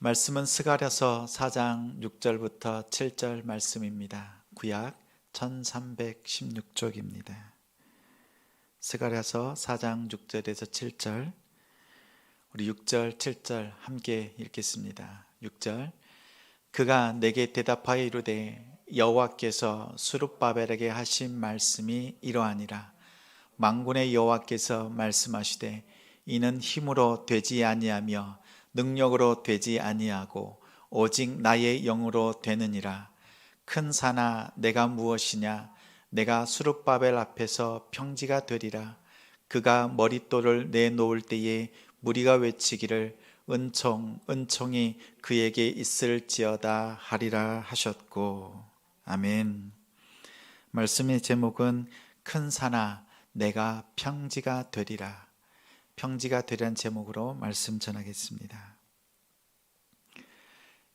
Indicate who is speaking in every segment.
Speaker 1: 말씀은 스가랴서 4장 6절부터 7절 말씀입니다. 구약 1316쪽입니다. 스가랴서 4장 6절에서 7절, 우리 6절, 7절 함께 읽겠습니다. 6절, 그가 내게 대답하여 이르되 여호와께서 스룹바벨에게 하신 말씀이 이러하니라. 만군의 여호와께서 말씀하시되 이는 힘으로 되지 아니하며 능력으로 되지 아니하고 오직 나의 영으로 되느니라. 큰 산아 내가 무엇이냐? 내가 스룹바벨 앞에서 평지가 되리라. 그가 머릿돌을 내놓을 때에 무리가 외치기를 은총 은총이 그에게 있을지어다 하리라 하셨고. 아멘. 말씀의 제목은 큰 산아 내가 평지가 되리라. 평지가 되리란 제목으로 말씀 전하겠습니다.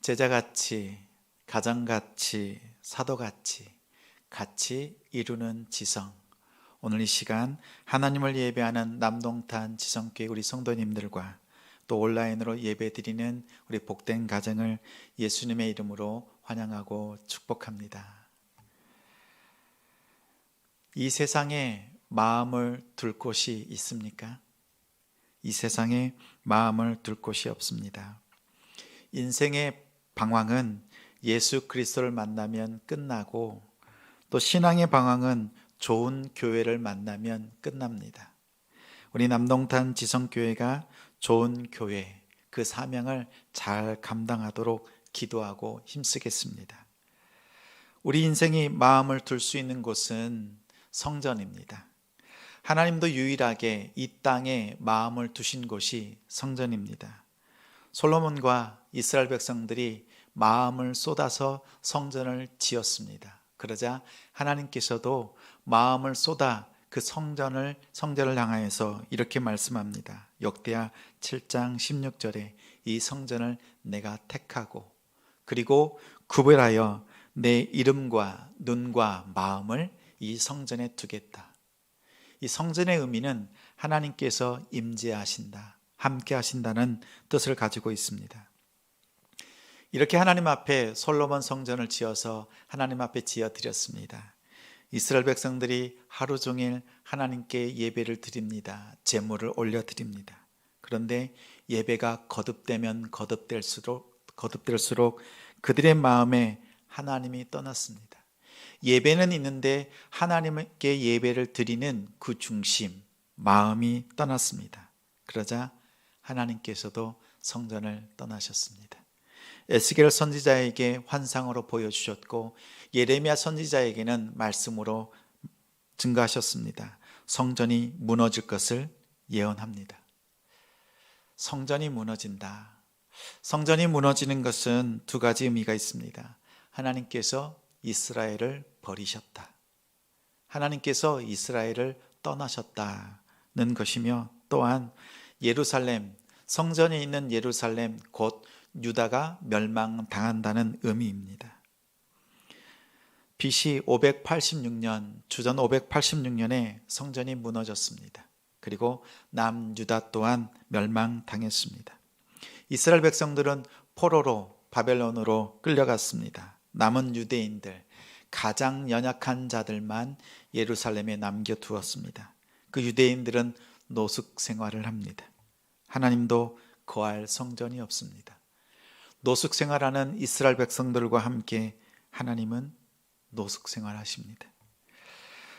Speaker 1: 제자같이, 가정같이, 사도같이 같이 이루는 지성. 오늘 이 시간 하나님을 예배하는 남동탄 지성교회 우리 성도님들과 또 온라인으로 예배드리는 우리 복된 가정을 예수님의 이름으로 환영하고 축복합니다. 이 세상에 마음을 둘 곳이 있습니까? 이 세상에 마음을 둘 곳이 없습니다. 인생의 방황은 예수 그리스도를 만나면 끝나고 또 신앙의 방황은 좋은 교회를 만나면 끝납니다. 우리 남동탄 지성교회가 좋은 교회, 그 사명을 잘 감당하도록 기도하고 힘쓰겠습니다. 우리 인생이 마음을 둘 수 있는 곳은 성전입니다. 하나님도 유일하게 이 땅에 마음을 두신 곳이 성전입니다. 솔로몬과 이스라엘 백성들이 마음을 쏟아서 성전을 지었습니다. 그러자 하나님께서도 마음을 쏟아 그 성전을 향하여서 이렇게 말씀합니다. 역대하 7장 16절에 이 성전을 내가 택하고 그리고 구별하여 내 이름과 눈과 마음을 이 성전에 두겠다. 이 성전의 의미는 하나님께서 임재하신다, 함께 하신다는 뜻을 가지고 있습니다. 이렇게 하나님 앞에 솔로몬 성전을 지어서 하나님 앞에 지어드렸습니다. 이스라엘 백성들이 하루 종일 하나님께 예배를 드립니다. 제물을 올려드립니다. 그런데 예배가 거듭되면 거듭될수록 그들의 마음에 하나님이 떠났습니다. 예배는 있는데 하나님께 예배를 드리는 그 중심, 마음이 떠났습니다. 그러자 하나님께서도 성전을 떠나셨습니다. 에스겔 선지자에게 환상으로 보여주셨고 예레미야 선지자에게는 말씀으로 증거하셨습니다. 성전이 무너질 것을 예언합니다. 성전이 무너진다. 성전이 무너지는 것은 두 가지 의미가 있습니다. 하나님께서 이스라엘을 버리셨다. 하나님께서 이스라엘을 떠나셨다는 것이며 또한 예루살렘, 성전이 있는 예루살렘 곧 유다가 멸망당한다는 의미입니다. BC 586년, 주전 586년에 성전이 무너졌습니다. 그리고 남유다 또한 멸망당했습니다. 이스라엘 백성들은 포로로 바벨론으로 끌려갔습니다. 남은 유대인들, 가장 연약한 자들만 예루살렘에 남겨두었습니다. 그 유대인들은 노숙 생활을 합니다. 하나님도 거할 성전이 없습니다. 노숙 생활하는 이스라엘 백성들과 함께 하나님은 노숙 생활하십니다.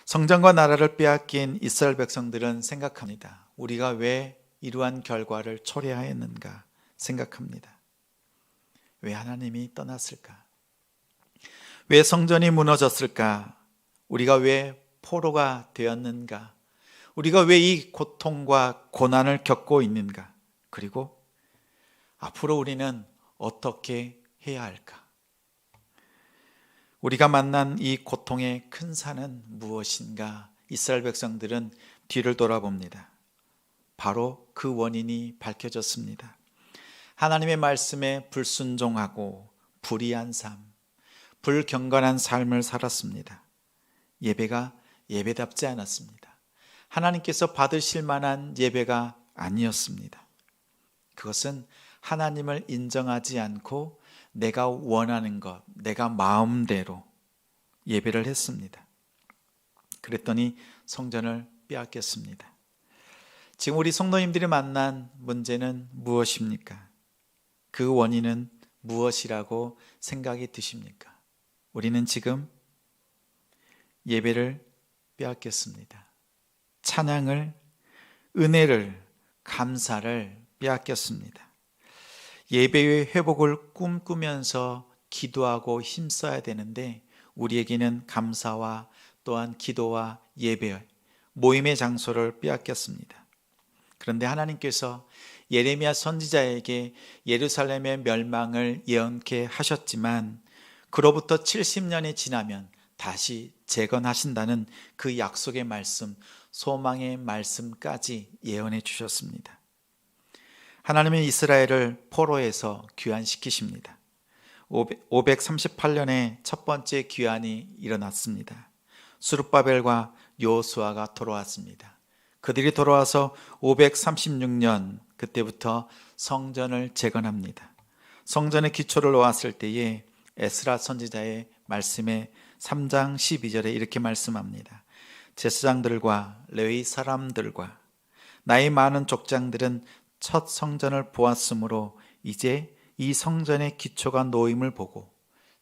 Speaker 1: 성전과 나라를 빼앗긴 이스라엘 백성들은 생각합니다. 우리가 왜 이러한 결과를 초래하였는가 생각합니다. 왜 하나님이 떠났을까? 왜 성전이 무너졌을까? 우리가 왜 포로가 되었는가? 우리가 왜 이 고통과 고난을 겪고 있는가? 그리고 앞으로 우리는 어떻게 해야 할까? 우리가 만난 이 고통의 큰 산은 무엇인가? 이스라엘 백성들은 뒤를 돌아봅니다. 바로 그 원인이 밝혀졌습니다. 하나님의 말씀에 불순종하고 불의한 삶, 불경건한 삶을 살았습니다. 예배가 예배답지 않았습니다. 하나님께서 받으실 만한 예배가 아니었습니다. 그것은 하나님을 인정하지 않고 내가 원하는 것, 내가 마음대로 예배를 했습니다. 그랬더니 성전을 빼앗겼습니다. 지금 우리 성도님들이 만난 문제는 무엇입니까? 그 원인은 무엇이라고 생각이 드십니까? 우리는 지금 예배를 빼앗겼습니다. 찬양을, 은혜를, 감사를 빼앗겼습니다. 예배의 회복을 꿈꾸면서 기도하고 힘써야 되는데 우리에게는 감사와 또한 기도와 예배, 모임의 장소를 빼앗겼습니다. 그런데 하나님께서 예레미야 선지자에게 예루살렘의 멸망을 예언케 하셨지만 그로부터 70년이 지나면 다시 재건하신다는 그 약속의 말씀, 소망의 말씀까지 예언해 주셨습니다. 하나님은 이스라엘을 포로에서 귀환시키십니다. 538년에 첫 번째 귀환이 일어났습니다. 스룹바벨과 여호수아가 돌아왔습니다. 그들이 돌아와서 536년 그때부터 성전을 재건합니다. 성전의 기초를 놓았을 때에 에스라 선지자의 말씀에 3장 12절에 이렇게 말씀합니다. 제사장들과 레위 사람들과 나이 많은 족장들은 첫 성전을 보았으므로 이제 이 성전의 기초가 놓임을 보고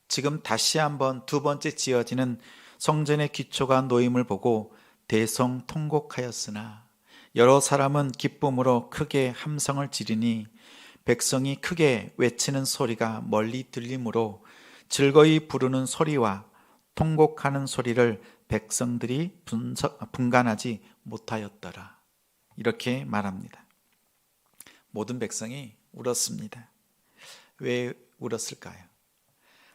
Speaker 1: 지금 다시 한번 두 번째 지어지는 성전의 기초가 놓임을 보고 대성통곡하였으나 여러 사람은 기쁨으로 크게 함성을 지르니 백성이 크게 외치는 소리가 멀리 들리므로 즐거이 부르는 소리와 통곡하는 소리를 백성들이 분간하지 못하였더라. 이렇게 말합니다. 모든 백성이 울었습니다. 왜 울었을까요?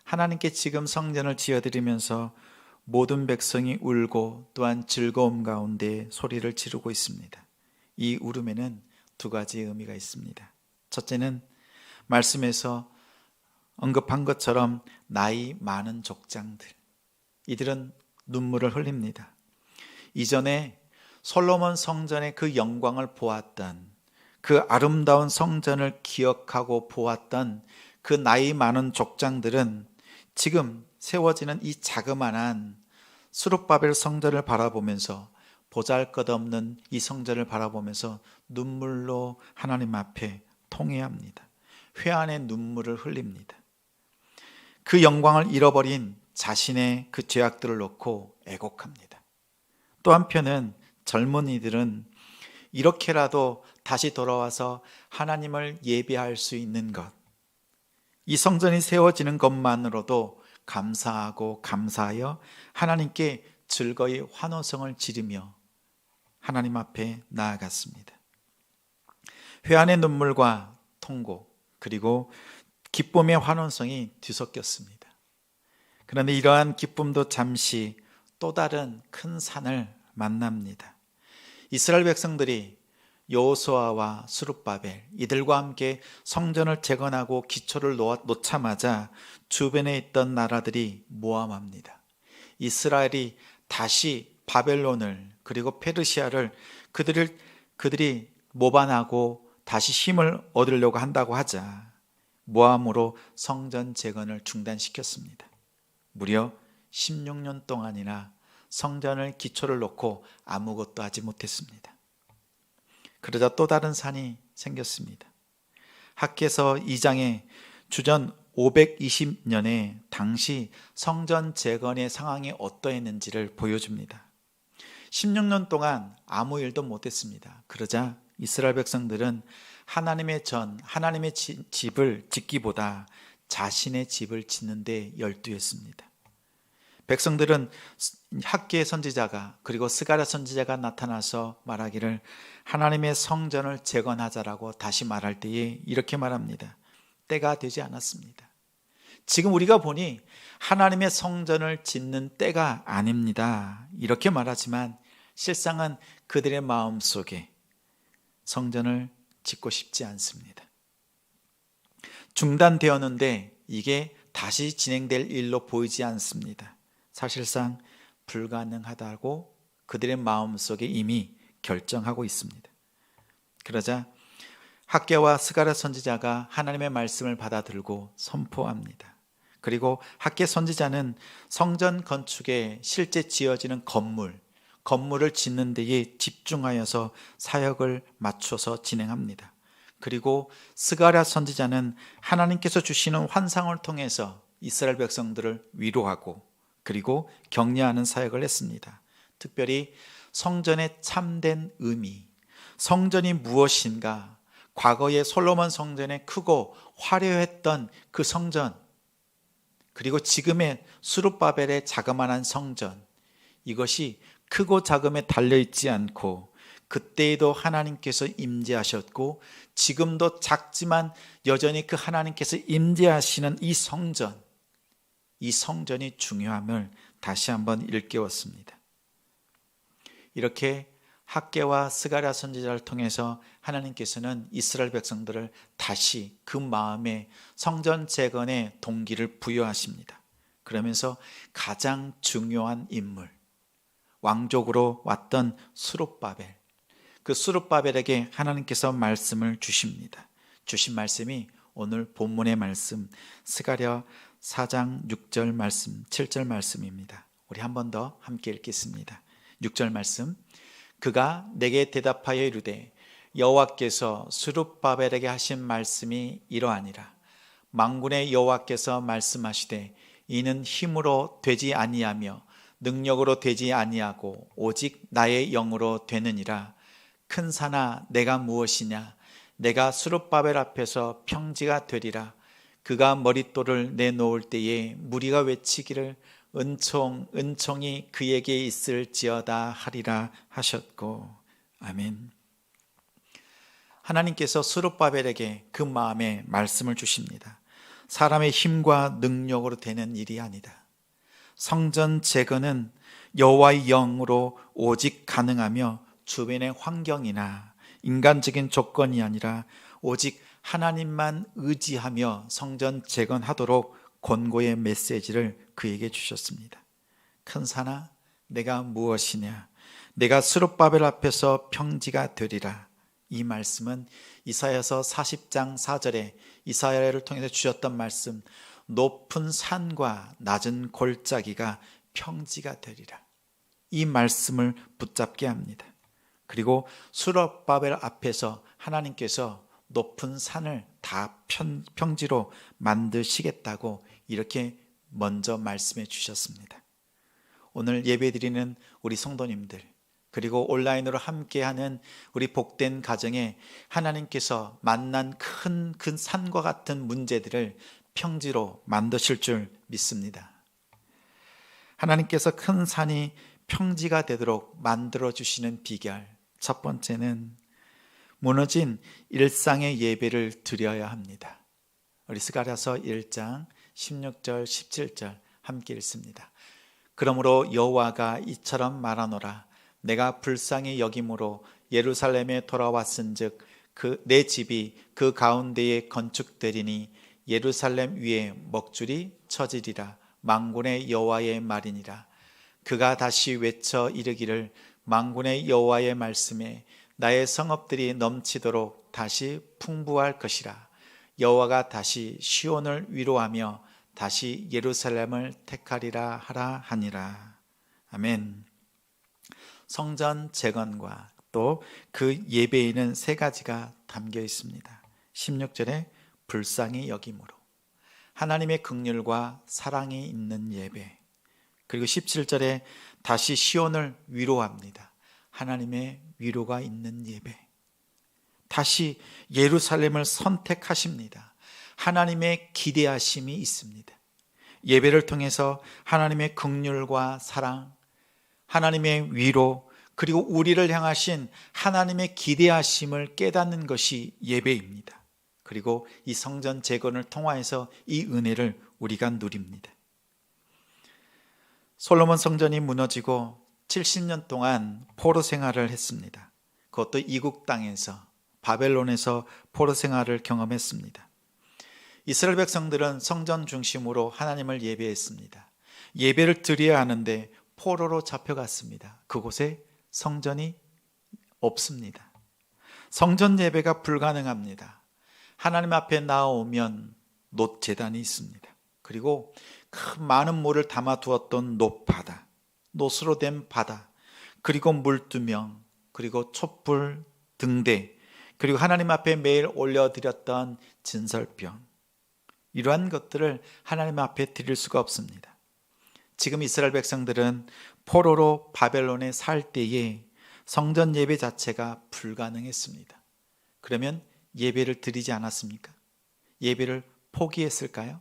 Speaker 1: 하나님께 지금 성전을 지어드리면서 모든 백성이 울고 또한 즐거움 가운데 소리를 지르고 있습니다. 이 울음에는 두 가지 의미가 있습니다. 첫째는 말씀에서 언급한 것처럼 나이 많은 족장들, 이들은 눈물을 흘립니다. 이전에 솔로몬 성전의 그 영광을 보았던, 그 아름다운 성전을 기억하고 보았던 그 나이 많은 족장들은 지금 세워지는 이 자그마한 스룹바벨 성전을 바라보면서, 보잘것없는 이 성전을 바라보면서 눈물로 하나님 앞에 통회합니다. 회한의 눈물을 흘립니다. 그 영광을 잃어버린 자신의 그 죄악들을 놓고 애곡합니다. 또 한편은 젊은이들은 이렇게라도 다시 돌아와서 하나님을 예배할 수 있는 것, 이 성전이 세워지는 것만으로도 감사하고 감사하여 하나님께 즐거이 환호성을 지르며 하나님 앞에 나아갔습니다. 회한의 눈물과 통곡, 그리고 기쁨의 환호성이 뒤섞였습니다. 그런데 이러한 기쁨도 잠시 또 다른 큰 산을 만납니다. 이스라엘 백성들이 여호수아와 스룹바벨 이들과 함께 성전을 재건하고 기초를 놓자마자 주변에 있던 나라들이 모함합니다. 이스라엘이 다시 바벨론을 그리고 페르시아를 그들이 모반하고 다시 힘을 얻으려고 한다고 하자 모함으로 성전 재건을 중단시켰습니다. 무려 16년 동안이나 성전을 기초를 놓고 아무것도 하지 못했습니다. 그러자 또 다른 산이 생겼습니다. 학개서 2장에 주전 520년에 당시 성전 재건의 상황이 어떠했는지를 보여줍니다. 16년 동안 아무 일도 못했습니다. 그러자 이스라엘 백성들은 하나님의 집을 짓기보다 자신의 집을 짓는 데 열두했습니다. 백성들은 학개의 선지자가 그리고 스가랴 선지자가 나타나서 말하기를 하나님의 성전을 재건하자라고 다시 말할 때에 이렇게 말합니다. 때가 되지 않았습니다. 지금 우리가 보니 하나님의 성전을 짓는 때가 아닙니다. 이렇게 말하지만 실상은 그들의 마음속에 성전을 짓고 싶지 않습니다. 중단되었는데 이게 다시 진행될 일로 보이지 않습니다. 사실상 불가능하다고 그들의 마음속에 이미 결정하고 있습니다. 그러자 학개와 스가랴 선지자가 하나님의 말씀을 받아들고 선포합니다. 그리고 학개 선지자는 성전 건축에 실제 지어지는 건물을 짓는 데에 집중하여서 사역을 맞춰서 진행합니다. 그리고 스가랴 선지자는 하나님께서 주시는 환상을 통해서 이스라엘 백성들을 위로하고 그리고 격려하는 사역을 했습니다. 특별히 성전의 참된 의미, 성전이 무엇인가, 과거의 솔로몬 성전에 크고 화려했던 그 성전, 그리고 지금의 스룹바벨의 자그마한 성전, 이것이 크고 작음에 달려있지 않고 그때에도 하나님께서 임재하셨고 지금도 작지만 여전히 그 하나님께서 임재하시는 이 성전이 중요함을 다시 한번 일깨웠습니다. 이렇게 학개와 스가랴 선지자를 통해서 하나님께서는 이스라엘 백성들을 다시 그 마음에 성전 재건의 동기를 부여하십니다. 그러면서 가장 중요한 인물, 왕족으로 왔던 스룹바벨, 그 스룹바벨에게 하나님께서 말씀을 주십니다. 주신 말씀이 오늘 본문의 말씀 스가랴 4장 6절 말씀, 7절 말씀입니다. 우리 한 번 더 함께 읽겠습니다. 6절 말씀, 그가 내게 대답하여 이르되 여호와께서 스룹바벨에게 하신 말씀이 이러하니라. 만군의 여호와께서 말씀하시되 이는 힘으로 되지 아니하며 능력으로 되지 아니하고 오직 나의 영으로 되느니라. 큰 산아 내가 무엇이냐, 내가 스룹바벨 앞에서 평지가 되리라. 그가 머릿돌을 내놓을 때에 무리가 외치기를 은총이 그에게 있을지어다 하리라 하셨고. 아멘. 하나님께서 스룹바벨에게 그 마음에 말씀을 주십니다. 사람의 힘과 능력으로 되는 일이 아니다. 성전 재건은 여호와의 영으로 오직 가능하며 주변의 환경이나 인간적인 조건이 아니라 오직 하나님만 의지하며 성전 재건하도록 권고의 메시지를 그에게 주셨습니다. 큰 산아 내가 무엇이냐, 내가 스룹바벨 앞에서 평지가 되리라. 이 말씀은 이사야서 40장 4절에 이사야를 통해서 주셨던 말씀, 높은 산과 낮은 골짜기가 평지가 되리라. 이 말씀을 붙잡게 합니다. 그리고 스룹바벨 앞에서 하나님께서 높은 산을 다 평지로 만드시겠다고 이렇게 먼저 말씀해 주셨습니다. 오늘 예배드리는 우리 성도님들, 그리고 온라인으로 함께하는 우리 복된 가정에 하나님께서 만난 큰 산과 같은 문제들을 평지로 만드실 줄 믿습니다. 하나님께서 큰 산이 평지가 되도록 만들어 주시는 비결, 첫 번째는 무너진 일상의 예배를 드려야 합니다. 우리 스가랴서 1장 16절 17절 함께 읽습니다. 그러므로 여호와가 이처럼 말하노라. 내가 불쌍히 여김으로 예루살렘에 돌아왔은즉 내 집이 그 가운데에 건축되리니 예루살렘 위에 먹줄이 쳐지리라. 만군의 여호와의 말이니라. 그가 다시 외쳐 이르기를 만군의 여호와의 말씀에 나의 성읍들이 넘치도록 다시 풍부할 것이라. 여호와가 다시 시온을 위로하며 다시 예루살렘을 택하리라 하라 하니라. 아멘. 성전 재건과 또 그 예배에는 세 가지가 담겨 있습니다. 16절에 불쌍히 여김으로, 하나님의 긍휼과 사랑이 있는 예배. 그리고 17절에 다시 시온을 위로합니다. 하나님의 위로가 있는 예배. 다시 예루살렘을 선택하십니다. 하나님의 기대하심이 있습니다. 예배를 통해서 하나님의 긍휼과 사랑, 하나님의 위로, 그리고 우리를 향하신 하나님의 기대하심을 깨닫는 것이 예배입니다. 그리고 이 성전 재건을 통하여서 이 은혜를 우리가 누립니다. 솔로몬 성전이 무너지고 70년 동안 포로 생활을 했습니다. 그것도 이국 땅에서, 바벨론에서 포로 생활을 경험했습니다. 이스라엘 백성들은 성전 중심으로 하나님을 예배했습니다. 예배를 드려야 하는데 포로로 잡혀갔습니다. 그곳에 성전이 없습니다. 성전 예배가 불가능합니다. 하나님 앞에 나오면 놋제단이 있습니다. 그리고 큰 많은 물을 담아 두었던 놋바다, 놋으로 된 바다, 그리고 물두명, 그리고 촛불 등대, 그리고 하나님 앞에 매일 올려드렸던 진설병, 이러한 것들을 하나님 앞에 드릴 수가 없습니다. 지금 이스라엘 백성들은 포로로 바벨론에 살 때에 성전 예배 자체가 불가능했습니다. 그러면 예배를 드리지 않았습니까? 예배를 포기했을까요?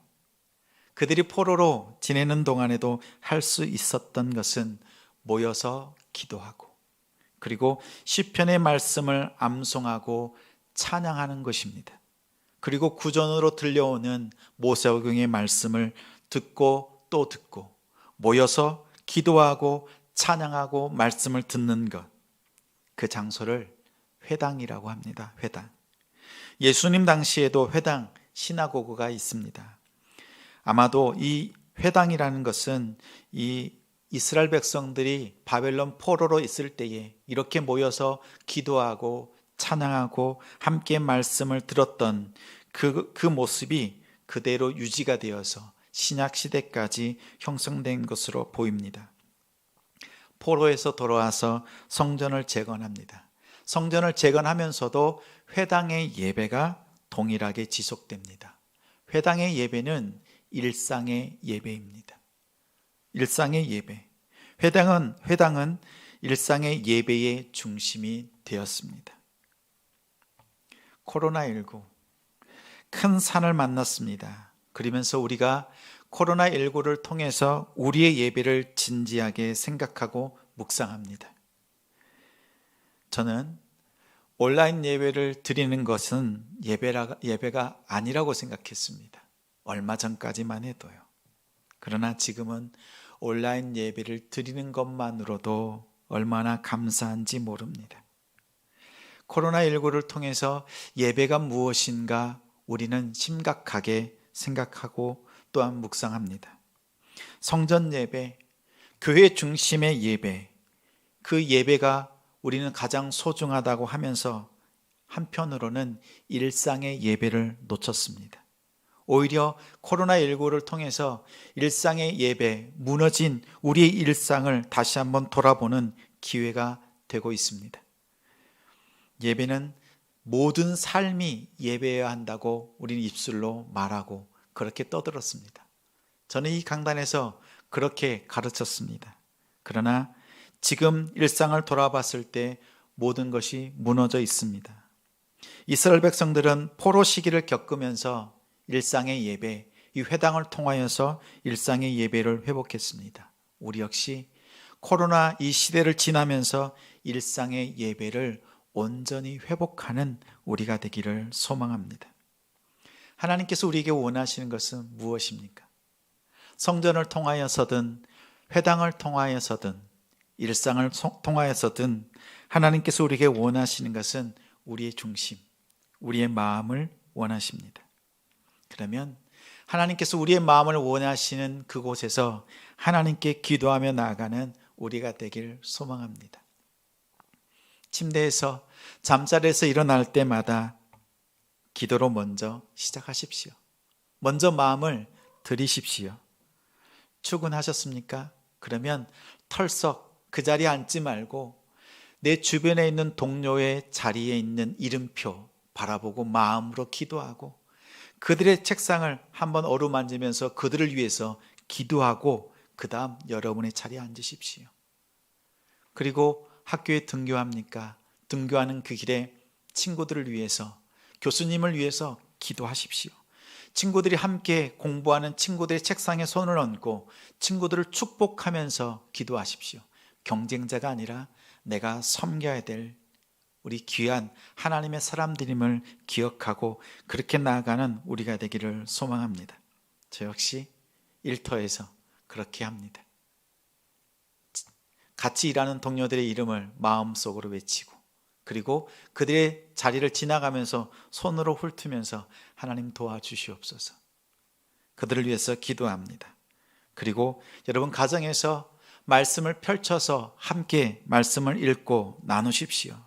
Speaker 1: 그들이 포로로 지내는 동안에도 할 수 있었던 것은 모여서 기도하고, 그리고 시편의 말씀을 암송하고 찬양하는 것입니다. 그리고 구전으로 들려오는 모세오경의 말씀을 듣고 또 듣고 모여서 기도하고 찬양하고 말씀을 듣는 것, 그 장소를 회당이라고 합니다. 회당. 예수님 당시에도 회당, 시나고그가 있습니다. 아마도 이 회당이라는 것은 이 이스라엘 백성들이 바벨론 포로로 있을 때에 이렇게 모여서 기도하고 찬양하고 함께 말씀을 들었던 그 모습이 그대로 유지가 되어서 신약 시대까지 형성된 것으로 보입니다. 포로에서 돌아와서 성전을 재건합니다. 성전을 재건하면서도 회당의 예배가 동일하게 지속됩니다. 회당의 예배는 일상의 예배입니다. 일상의 예배. 회당은 일상의 예배의 중심이 되었습니다. 코로나19 큰 산을 만났습니다. 그러면서 우리가 코로나19를 통해서 우리의 예배를 진지하게 생각하고 묵상합니다. 저는 온라인 예배를 드리는 것은 예배가 아니라고 생각했습니다. 얼마 전까지만 해도요. 그러나 지금은 온라인 예배를 드리는 것만으로도 얼마나 감사한지 모릅니다. 코로나19를 통해서 예배가 무엇인가 우리는 심각하게 생각하고 또한 묵상합니다. 성전 예배, 교회 중심의 예배, 그 예배가 우리는 가장 소중하다고 하면서 한편으로는 일상의 예배를 놓쳤습니다. 오히려 코로나19를 통해서 일상의 예배, 무너진 우리의 일상을 다시 한번 돌아보는 기회가 되고 있습니다. 예배는 모든 삶이 예배해야 한다고 우리는 입술로 말하고 그렇게 떠들었습니다. 저는 이 강단에서 그렇게 가르쳤습니다. 그러나 지금 일상을 돌아봤을 때 모든 것이 무너져 있습니다. 이스라엘 백성들은 포로 시기를 겪으면서 일상의 예배, 이 회당을 통하여서 일상의 예배를 회복했습니다. 우리 역시 코로나 이 시대를 지나면서 일상의 예배를 온전히 회복하는 우리가 되기를 소망합니다. 하나님께서 우리에게 원하시는 것은 무엇입니까? 성전을 통하여서든 회당을 통하여서든 일상을 통하여서든 하나님께서 우리에게 원하시는 것은 우리의 중심, 우리의 마음을 원하십니다. 그러면 하나님께서 우리의 마음을 원하시는 그곳에서 하나님께 기도하며 나아가는 우리가 되길 소망합니다. 침대에서 잠자리에서 일어날 때마다 기도로 먼저 시작하십시오. 먼저 마음을 들이십시오. 출근하셨습니까? 그러면 털썩 그 자리에 앉지 말고 내 주변에 있는 동료의 자리에 있는 이름표 바라보고 마음으로 기도하고 그들의 책상을 한번 어루만지면서 그들을 위해서 기도하고 그 다음 여러분의 자리에 앉으십시오. 그리고 학교에 등교합니까? 등교하는 그 길에 친구들을 위해서, 교수님을 위해서 기도하십시오. 친구들이 함께 공부하는 친구들의 책상에 손을 얹고 친구들을 축복하면서 기도하십시오. 경쟁자가 아니라 내가 섬겨야 될 우리 귀한 하나님의 사람들임을 기억하고 그렇게 나아가는 우리가 되기를 소망합니다. 저 역시 일터에서 그렇게 합니다. 같이 일하는 동료들의 이름을 마음속으로 외치고 그리고 그들의 자리를 지나가면서 손으로 훑으면서 하나님 도와주시옵소서. 그들을 위해서 기도합니다. 그리고 여러분 가정에서 말씀을 펼쳐서 함께 말씀을 읽고 나누십시오.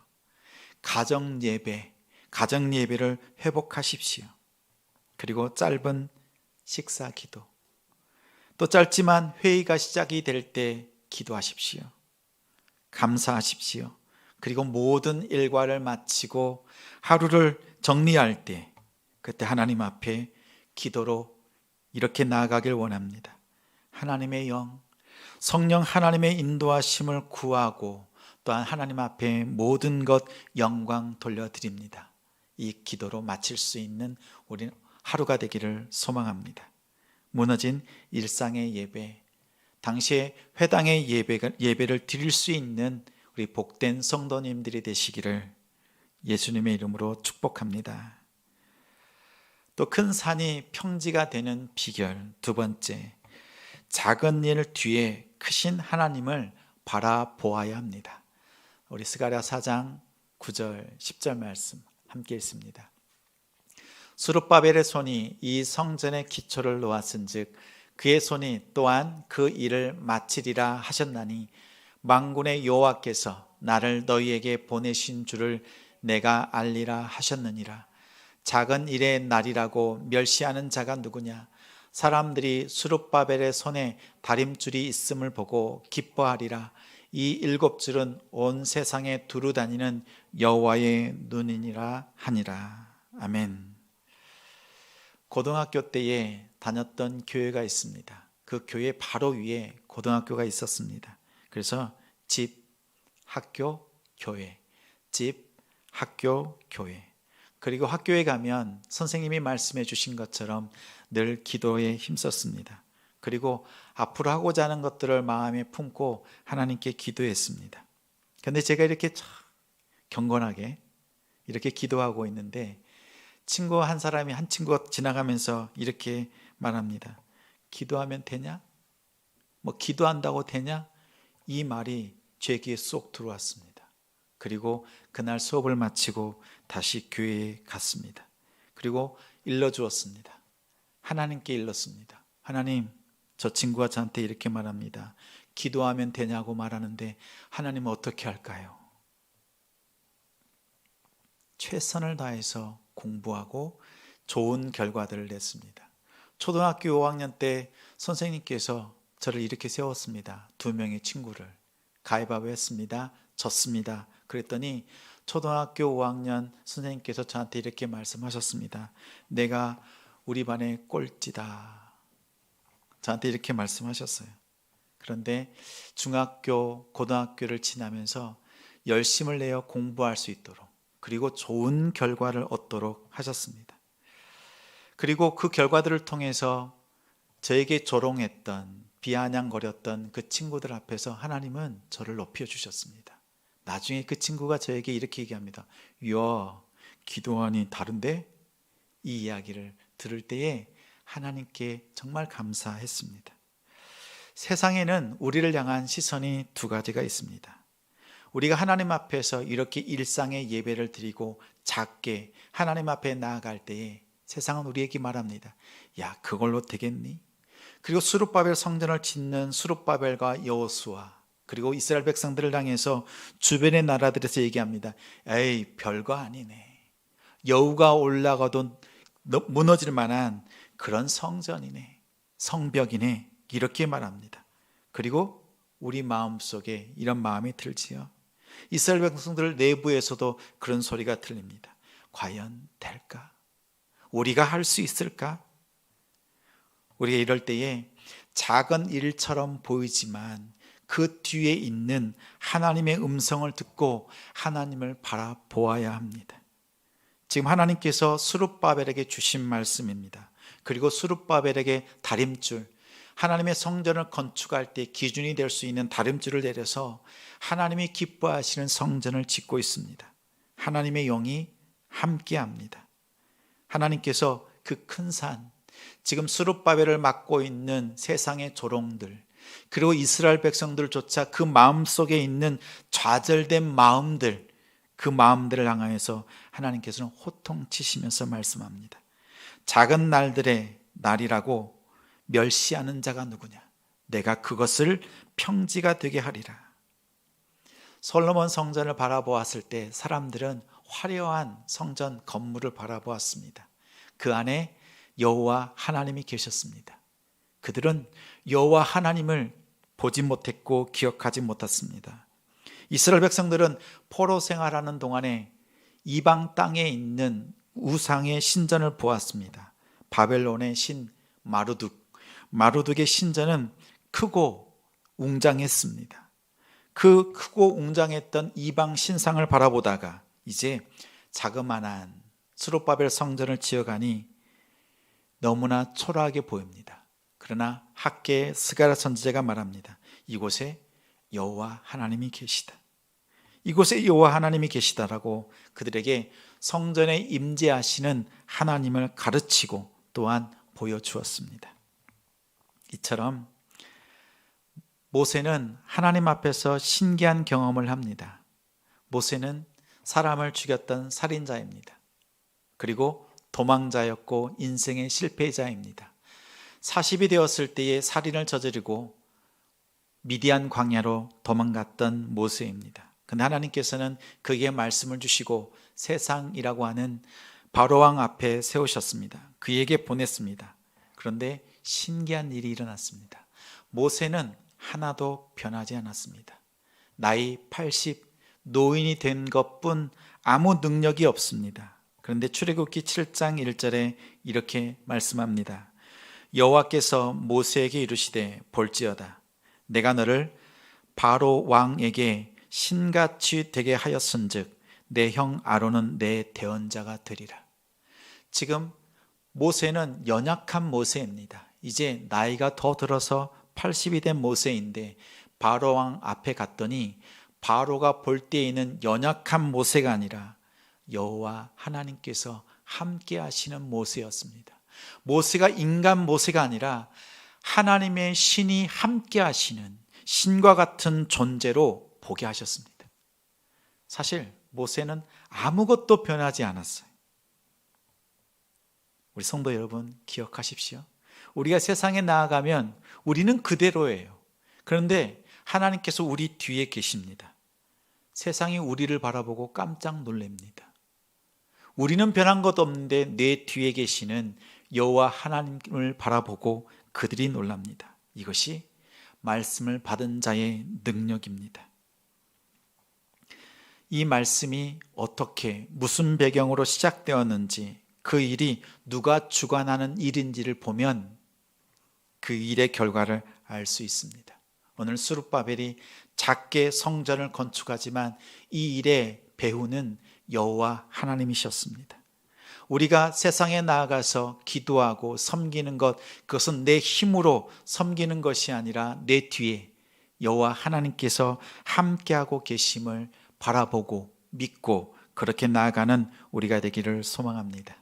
Speaker 1: 가정 예배를 회복하십시오. 그리고 짧은 식사 기도, 또 짧지만 회의가 시작이 될 때 기도하십시오. 감사하십시오. 그리고 모든 일과를 마치고 하루를 정리할 때 그때 하나님 앞에 기도로 이렇게 나아가길 원합니다. 하나님의 영, 성령 하나님의 인도하심을 구하고 또한 하나님 앞에 모든 것 영광 돌려드립니다. 이 기도로 마칠 수 있는 우리 하루가 되기를 소망합니다. 무너진 일상의 예배, 당시에 회당의 예배를 드릴 수 있는 우리 복된 성도님들이 되시기를 예수님의 이름으로 축복합니다. 또 큰 산이 평지가 되는 비결, 두 번째, 작은 일 뒤에 크신 하나님을 바라보아야 합니다. 우리 스가랴 4장 9절 10절 말씀 함께 읽습니다. 스룹바벨의 손이 이 성전의 기초를 놓았은즉 그의 손이 또한 그 일을 마치리라 하셨나니 만군의 여호와께서 나를 너희에게 보내신 줄을 내가 알리라 하셨느니라. 작은 일의 날이라고 멸시하는 자가 누구냐? 사람들이 스룹바벨의 손에 다림줄이 있음을 보고 기뻐하리라. 이 7줄은 온 세상에 두루 다니는 여호와의 눈이니라 하니라. 아멘. 고등학교 때에 다녔던 교회가 있습니다. 그 교회 바로 위에 고등학교가 있었습니다. 그래서 집, 학교, 교회, 집, 학교, 교회. 그리고 학교에 가면 선생님이 말씀해 주신 것처럼 늘 기도에 힘썼습니다. 그리고 앞으로 하고자 하는 것들을 마음에 품고 하나님께 기도했습니다. 그런데 제가 이렇게 경건하게 이렇게 기도하고 있는데 친구 한 친구가 지나가면서 이렇게 말합니다. 기도하면 되냐? 뭐 기도한다고 되냐? 이 말이 제 귀에 쏙 들어왔습니다. 그리고 그날 수업을 마치고 다시 교회에 갔습니다. 그리고 일러주었습니다. 하나님께 일렀습니다. 하나님, 저 친구가 저한테 이렇게 말합니다. 기도하면 되냐고 말하는데 하나님은 어떻게 할까요? 최선을 다해서 공부하고 좋은 결과들을 냈습니다. 초등학교 5학년 때 선생님께서 저를 이렇게 세웠습니다. 2명의 친구를 가위바위보 했습니다. 졌습니다. 그랬더니 초등학교 5학년 선생님께서 저한테 이렇게 말씀하셨습니다. 내가 우리 반의 꼴찌다. 저한테 이렇게 말씀하셨어요. 그런데 중학교, 고등학교를 지나면서 열심을 내어 공부할 수 있도록 그리고 좋은 결과를 얻도록 하셨습니다. 그리고 그 결과들을 통해서 저에게 조롱했던, 비아냥거렸던 그 친구들 앞에서 하나님은 저를 높여주셨습니다. 나중에 그 친구가 저에게 이렇게 얘기합니다. 이야, 기도하니 다른데? 이 이야기를 들을 때에 하나님께 정말 감사했습니다. 세상에는 우리를 향한 시선이 2가지가 있습니다. 우리가 하나님 앞에서 이렇게 일상의 예배를 드리고 작게 하나님 앞에 나아갈 때에 세상은 우리에게 말합니다. 야, 그걸로 되겠니? 그리고 스룹바벨 성전을 짓는 스룹바벨과 여호수아 그리고 이스라엘 백성들을 향해서 주변의 나라들에서 얘기합니다. 에이, 별거 아니네. 여우가 올라가도 무너질 만한 그런 성전이네. 성벽이네. 이렇게 말합니다. 그리고 우리 마음속에 이런 마음이 들지요. 이스라엘 백성들 내부에서도 그런 소리가 들립니다. 과연 될까? 우리가 할 수 있을까? 우리가 이럴 때에 작은 일처럼 보이지만 그 뒤에 있는 하나님의 음성을 듣고 하나님을 바라보아야 합니다. 지금 하나님께서 스룹바벨에게 주신 말씀입니다. 그리고 스룹바벨에게 다림줄, 하나님의 성전을 건축할 때 기준이 될 수 있는 다림줄을 내려서 하나님이 기뻐하시는 성전을 짓고 있습니다. 하나님의 영이 함께합니다. 하나님께서 그 큰 산, 지금 스룹바벨을 맡고 있는 세상의 조롱들, 그리고 이스라엘 백성들조차 그 마음속에 있는 좌절된 마음들, 그 마음들을 향하여서 하나님께서는 호통치시면서 말씀합니다. 작은 날들의 날이라고 멸시하는 자가 누구냐? 내가 그것을 평지가 되게 하리라. 솔로몬 성전을 바라보았을 때 사람들은 화려한 성전 건물을 바라보았습니다. 그 안에 여호와 하나님이 계셨습니다. 그들은 여호와 하나님을 보지 못했고 기억하지 못했습니다. 이스라엘 백성들은 포로 생활하는 동안에 이방 땅에 있는 우상의 신전을 보았습니다. 바벨론의 신 마루둑의 신전은 크고 웅장했습니다. 그 크고 웅장했던 이방 신상을 바라보다가 이제 자그마한 스룹바벨 성전을 지어가니 너무나 초라하게 보입니다. 그러나 학개의 스가랴 선지자가 말합니다. 이곳에 여호와 하나님이 계시다. 이곳에 여호와 하나님이 계시다라고 그들에게 성전에 임재하시는 하나님을 가르치고 또한 보여주었습니다. 이처럼 모세는 하나님 앞에서 신기한 경험을 합니다. 모세는 사람을 죽였던 살인자입니다. 그리고 도망자였고 인생의 실패자입니다. 40이 되었을 때에 살인을 저지르고 미디안 광야로 도망갔던 모세입니다. 그런데 하나님께서는 그에게 말씀을 주시고 세상이라고 하는 바로왕 앞에 세우셨습니다. 그에게 보냈습니다. 그런데 신기한 일이 일어났습니다. 모세는 하나도 변하지 않았습니다. 나이 80, 노인이 된 것뿐 아무 능력이 없습니다. 그런데 출애굽기 7장 1절에 이렇게 말씀합니다. 여호와께서 모세에게 이르시되 볼지어다 내가 너를 바로 왕에게 신같이 되게 하였은즉 내 형 아론은 내 대언자가 되리라. 지금 모세는 연약한 모세입니다. 이제 나이가 더 들어서 80이 된 모세인데 바로 왕 앞에 갔더니 바로가 볼 때에는 연약한 모세가 아니라 여호와 하나님께서 함께 하시는 모세였습니다. 모세가 인간 모세가 아니라 하나님의 신이 함께 하시는 신과 같은 존재로 보게 하셨습니다. 사실 모세는 아무것도 변하지 않았어요. 우리 성도 여러분 기억하십시오. 우리가 세상에 나아가면 우리는 그대로예요. 그런데 하나님께서 우리 뒤에 계십니다. 세상이 우리를 바라보고 깜짝 놀랍니다. 우리는 변한 것 없는데 내 뒤에 계시는 여호와 하나님을 바라보고 그들이 놀랍니다. 이것이 말씀을 받은 자의 능력입니다. 이 말씀이 어떻게 무슨 배경으로 시작되었는지 그 일이 누가 주관하는 일인지를 보면 그 일의 결과를 알 수 있습니다. 오늘 스룹바벨이 작게 성전을 건축하지만 이 일의 배후는 여호와 하나님이셨습니다. 우리가 세상에 나아가서 기도하고 섬기는 것, 그것은 내 힘으로 섬기는 것이 아니라 내 뒤에 여호와 하나님께서 함께하고 계심을 바라보고 믿고 그렇게 나아가는 우리가 되기를 소망합니다.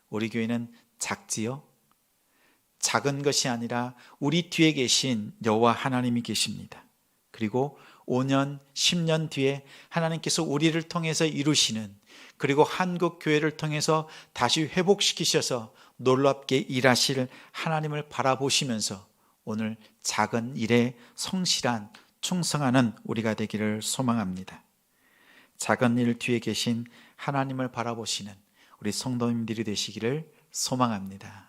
Speaker 1: 우리 교회는 작지요? 작은 것이 아니라 우리 뒤에 계신 여호와 하나님이 계십니다. 그리고 5년, 10년 뒤에 하나님께서 우리를 통해서 이루시는, 그리고 한국 교회를 통해서 다시 회복시키셔서 놀랍게 일하실 하나님을 바라보시면서 오늘 작은 일에 성실한, 충성하는 우리가 되기를 소망합니다. 작은 일 뒤에 계신 하나님을 바라보시는 우리 성도님들이 되시기를 소망합니다.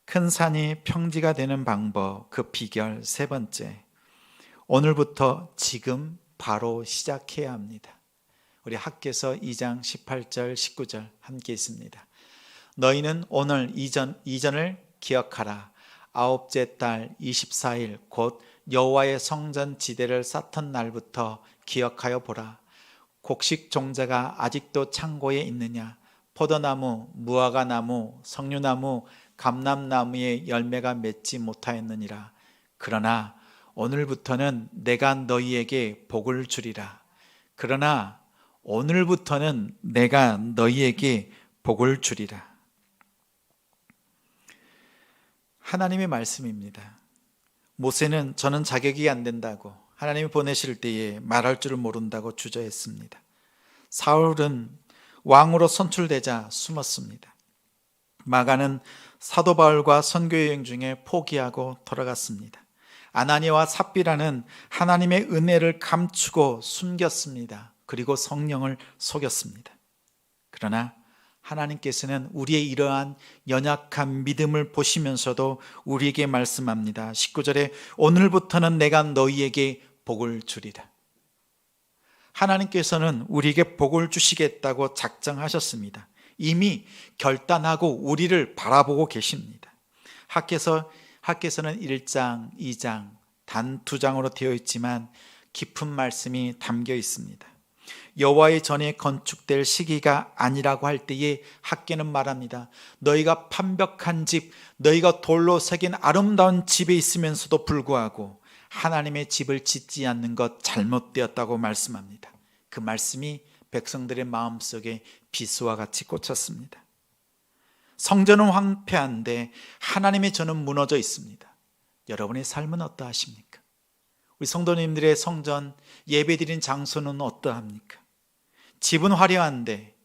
Speaker 1: 큰 산이 평지가 되는 방법, 그 비결 세 번째, 오늘부터 지금 바로 시작해야 합니다. 우리 학개서 2장 18절 19절 함께 있습니다. 너희는 오늘 이전을 기억하라. 아홉째 달 24일 곧 여호와의 성전 지대를 쌓던 날부터 기억하여 보라. 곡식 종자가 아직도 창고에 있느냐? 포도나무, 무화과나무, 석류나무, 감람나무의 열매가 맺지 못하였느니라. 그러나 오늘부터는 내가 너희에게 복을 주리라. 그러나 오늘부터는 내가 너희에게 복을 주리라. 하나님의 말씀입니다. 모세는 저는 자격이 안 된다고, 하나님이 보내실 때에 말할 줄을 모른다고 주저했습니다. 사울은 왕으로 선출되자 숨었습니다. 마가는 사도 바울과 선교 여행 중에 포기하고 돌아갔습니다. 아나니와 삽비라는 하나님의 은혜를 감추고 숨겼습니다. 그리고 성령을 속였습니다. 그러나 하나님께서는 우리의 이러한 연약한 믿음을 보시면서도 우리에게 말씀합니다. 19절에 오늘부터는 내가 너희에게 복을 주리라. 하나님께서는 우리에게 복을 주시겠다고 작정하셨습니다. 이미 결단하고 우리를 바라보고 계십니다. 학개서는 1장, 2장, 단 2장으로 되어 있지만 깊은 말씀이 담겨 있습니다. 여호와의 전에 건축될 시기가 아니라고 할 때에 학개는 말합니다. 너희가 판벽한 집, 너희가 돌로 새긴 아름다운 집에 있으면서도 불구하고 하나님의 집을 짓지 않는 것 잘못되었다고 말씀합니다. 그 말씀이 백성들의 마음속에 비수와 같이 꽂혔습니다. 성전은 황폐한데 하나님의 전은 무너져 있습니다. 여러분의 삶은 어떠하십니까? 우리 성도님들의 성전 예배드린 장소는 어떠합니까? 집은 화려한데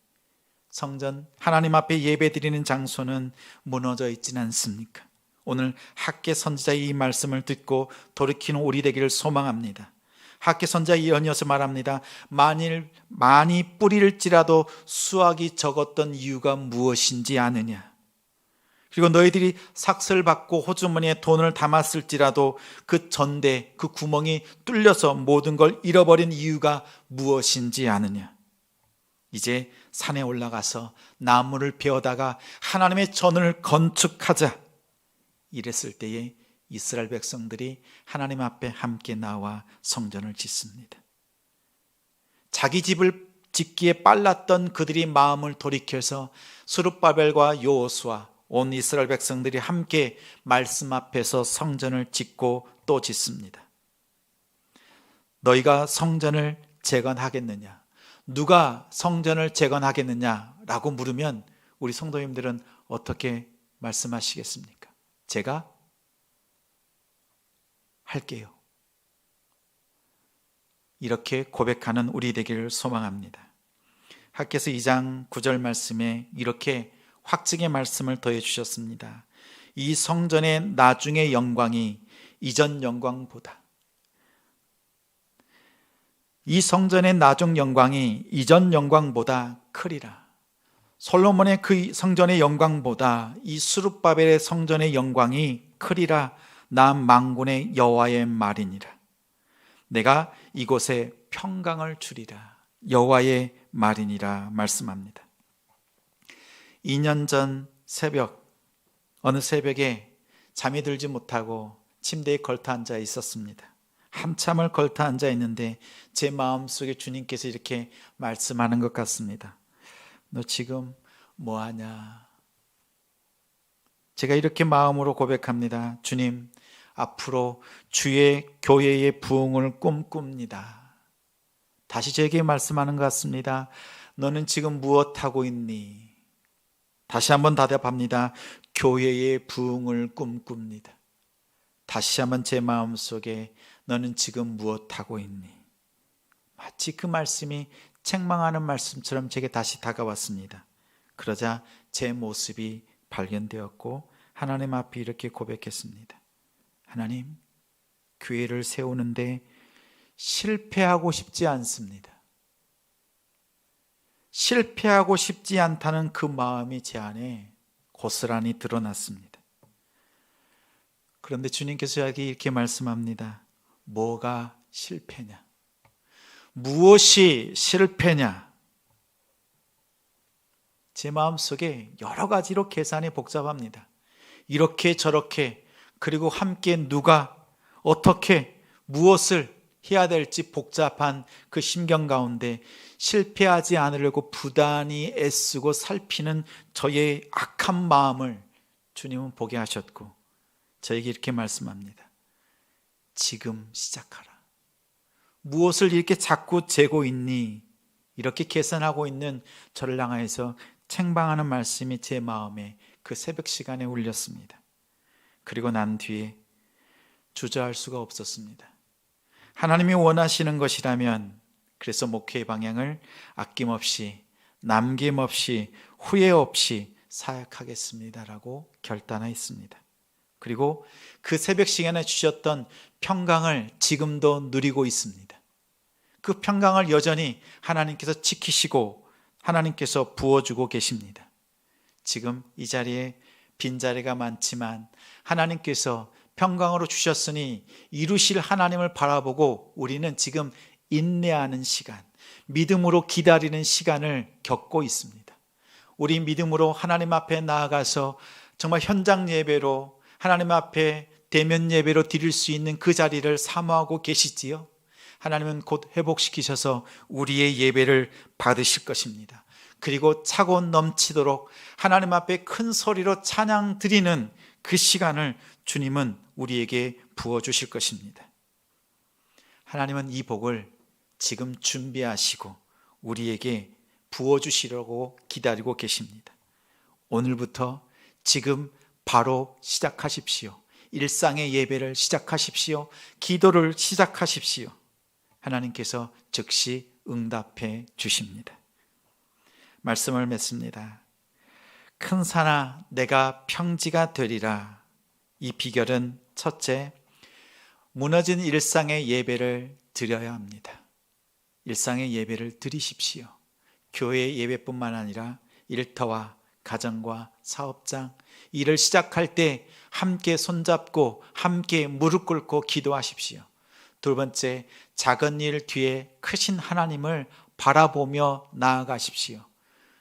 Speaker 1: 성전 하나님 앞에 예배드리는 장소는 무너져 있지는 않습니까? 오늘 학개 선지자의 이 말씀을 듣고 돌이키는 우리 되기를 소망합니다. 학개 선지자 이어서 말합니다. 만일 많이 뿌릴지라도 수확이 적었던 이유가 무엇인지 아느냐? 그리고 너희들이 삭슬 받고 호주머니에 돈을 담았을지라도 그 전대, 그 구멍이 뚫려서 모든 걸 잃어버린 이유가 무엇인지 아느냐? 이제 산에 올라가서 나무를 베어다가 하나님의 전을 건축하자. 이랬을 때에 이스라엘 백성들이 하나님 앞에 함께 나와 성전을 짓습니다. 자기 집을 짓기에 빨랐던 그들이 마음을 돌이켜서 스룹바벨과 여호수아 온 이스라엘 백성들이 함께 말씀 앞에서 성전을 짓고 또 짓습니다. 너희가 성전을 재건하겠느냐? 누가 성전을 재건하겠느냐라고 물으면 우리 성도님들은 어떻게 말씀하시겠습니까? 제가 할게요. 이렇게 고백하는 우리 되기를 소망합니다. 학개서 2장 9절 말씀에 이렇게 확증의 말씀을 더해 주셨습니다. 이 성전의 나중의 영광이 이전 영광보다, 이 성전의 나중 영광이 이전 영광보다 크리라. 솔로몬의 그 성전의 영광보다 이 스룹바벨의 성전의 영광이 크리라. 나 만군의 여호와의 말이니라. 내가 이곳에 평강을 주리라. 여호와의 말이니라 말씀합니다. 2년 전 새벽, 어느 새벽에 잠이 들지 못하고 침대에 걸터 앉아 있었습니다. 한참을 걸터 앉아 있는데 제 마음속에 주님께서 이렇게 말씀하는 것 같습니다. 너 지금 뭐하냐? 제가 이렇게 마음으로 고백합니다. 주님, 앞으로 주의 교회의 부흥을 꿈꿉니다. 다시 저에게 말씀하는 것 같습니다. 너는 지금 무엇하고 있니? 다시 한번 대답합니다. 교회의 부흥을 꿈꿉니다. 다시 한번 제 마음속에 너는 지금 무엇하고 있니? 마치 그 말씀이 책망하는 말씀처럼 제게 다시 다가왔습니다. 그러자 제 모습이 발견되었고 하나님 앞에 이렇게 고백했습니다. 하나님, 교회를 세우는데 실패하고 싶지 않습니다. 실패하고 싶지 않다는 그 마음이 제 안에 고스란히 드러났습니다. 그런데 주님께서 저에게 이렇게 말씀합니다. 뭐가 실패냐? 무엇이 실패냐? 제 마음속에 여러 가지로 계산이 복잡합니다. 이렇게 저렇게, 그리고 함께 누가 어떻게 무엇을 해야 될지 복잡한 그 심경 가운데 실패하지 않으려고 부단히 애쓰고 살피는 저의 악한 마음을 주님은 보게 하셨고 저에게 이렇게 말씀합니다. 지금 시작하라. 무엇을 이렇게 자꾸 재고 있니? 이렇게 계산하고 있는 저를 향해서 책망하는 말씀이 제 마음에 그 새벽 시간에 울렸습니다. 그리고 난 뒤에 주저할 수가 없었습니다. 하나님이 원하시는 것이라면 그래서 목회의 방향을 아낌없이 남김없이 후회 없이 사역하겠습니다라고 결단했습니다. 그리고 그 새벽 시간에 주셨던 평강을 지금도 누리고 있습니다. 그 평강을 여전히 하나님께서 지키시고 하나님께서 부어주고 계십니다. 지금 이 자리에 빈자리가 많지만 하나님께서 평강으로 주셨으니 이루실 하나님을 바라보고 우리는 지금 인내하는 시간, 믿음으로 기다리는 시간을 겪고 있습니다. 우리 믿음으로 하나님 앞에 나아가서 정말 현장 예배로 하나님 앞에 대면 예배로 드릴 수 있는 그 자리를 사모하고 계시지요. 하나님은 곧 회복시키셔서 우리의 예배를 받으실 것입니다. 그리고 차고 넘치도록 하나님 앞에 큰 소리로 찬양 드리는 그 시간을 주님은 우리에게 부어주실 것입니다. 하나님은 이 복을 지금 준비하시고 우리에게 부어주시려고 기다리고 계십니다. 오늘부터 지금 바로 시작하십시오. 일상의 예배를 시작하십시오. 기도를 시작하십시오. 하나님께서 즉시 응답해 주십니다. 말씀을 맺습니다. 큰 산아 내가 평지가 되리라. 이 비결은 첫째, 무너진 일상의 예배를 드려야 합니다. 일상의 예배를 드리십시오. 교회 예배뿐만 아니라 일터와 가정과 사업장, 일을 시작할 때 함께 손잡고 함께 무릎 꿇고 기도하십시오. 두 번째, 작은 일 뒤에 크신 하나님을 바라보며 나아가십시오.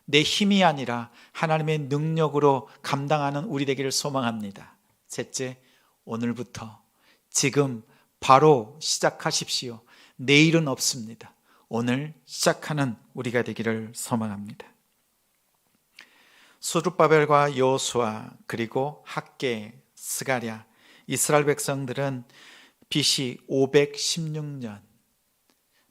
Speaker 1: 내 힘이 아니라 하나님의 능력으로 감당하는 우리 되기를 소망합니다. 셋째, 오늘부터 지금 바로 시작하십시오. 내일은 없습니다. 오늘 시작하는 우리가 되기를 소망합니다. 스룹바벨과 여호수아 그리고 학개, 스가랴, 이스라엘 백성들은 BC 516년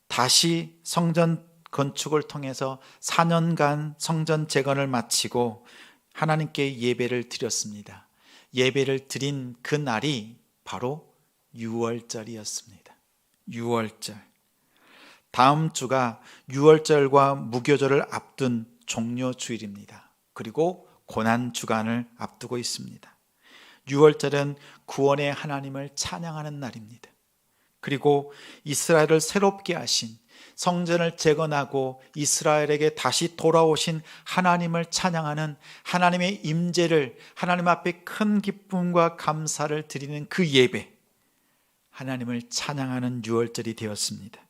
Speaker 1: 다시 성전 건축을 통해서 4년간 성전 재건을 마치고 하나님께 예배를 드렸습니다. 예배를 드린 그 날이 바로 6월절이었습니다. 6월절. 다음 주가 6월절과 무교절을 앞둔 종료주일입니다. 그리고 고난주간을 앞두고 있습니다. 6월절은 구원의 하나님을 찬양하는 날입니다. 그리고 이스라엘을 새롭게 하신, 성전을 재건하고 이스라엘에게 다시 돌아오신 하나님을 찬양하는 하나님의 임재를, 하나님 앞에 큰 기쁨과 감사를 드리는 그 예배, 하나님을 찬양하는 6월절이 되었습니다.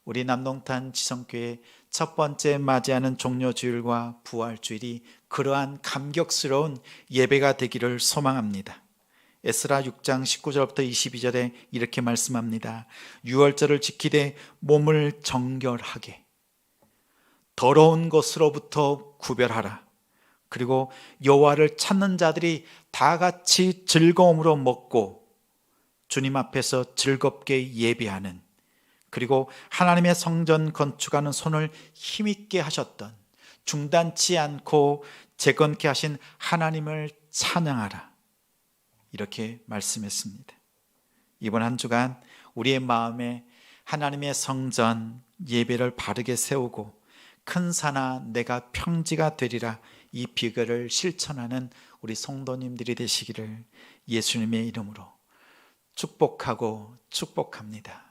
Speaker 1: 우리 남동탄 지성교회 첫 번째 맞이하는 종료주일과 부활주일이 그러한 감격스러운 예배가 되기를 소망합니다. 에스라 6장 19절부터 22절에 이렇게 말씀합니다. 6월절을 지키되 몸을 정결하게 더러운 것으로부터 구별하라. 그리고 여호와를 찾는 자들이 다 같이 즐거움으로 먹고 주님 앞에서 즐겁게 예배하는, 그리고 하나님의 성전 건축하는 손을 힘있게 하셨던, 중단치 않고 재건케 하신 하나님을 찬양하라. 이렇게 말씀했습니다. 이번 한 주간 우리의 마음에 하나님의 성전 예배를 바르게 세우고 큰 산아 내가 평지가 되리라, 이 비결을 실천하는 우리 성도님들이 되시기를 예수님의 이름으로 축복하고 축복합니다.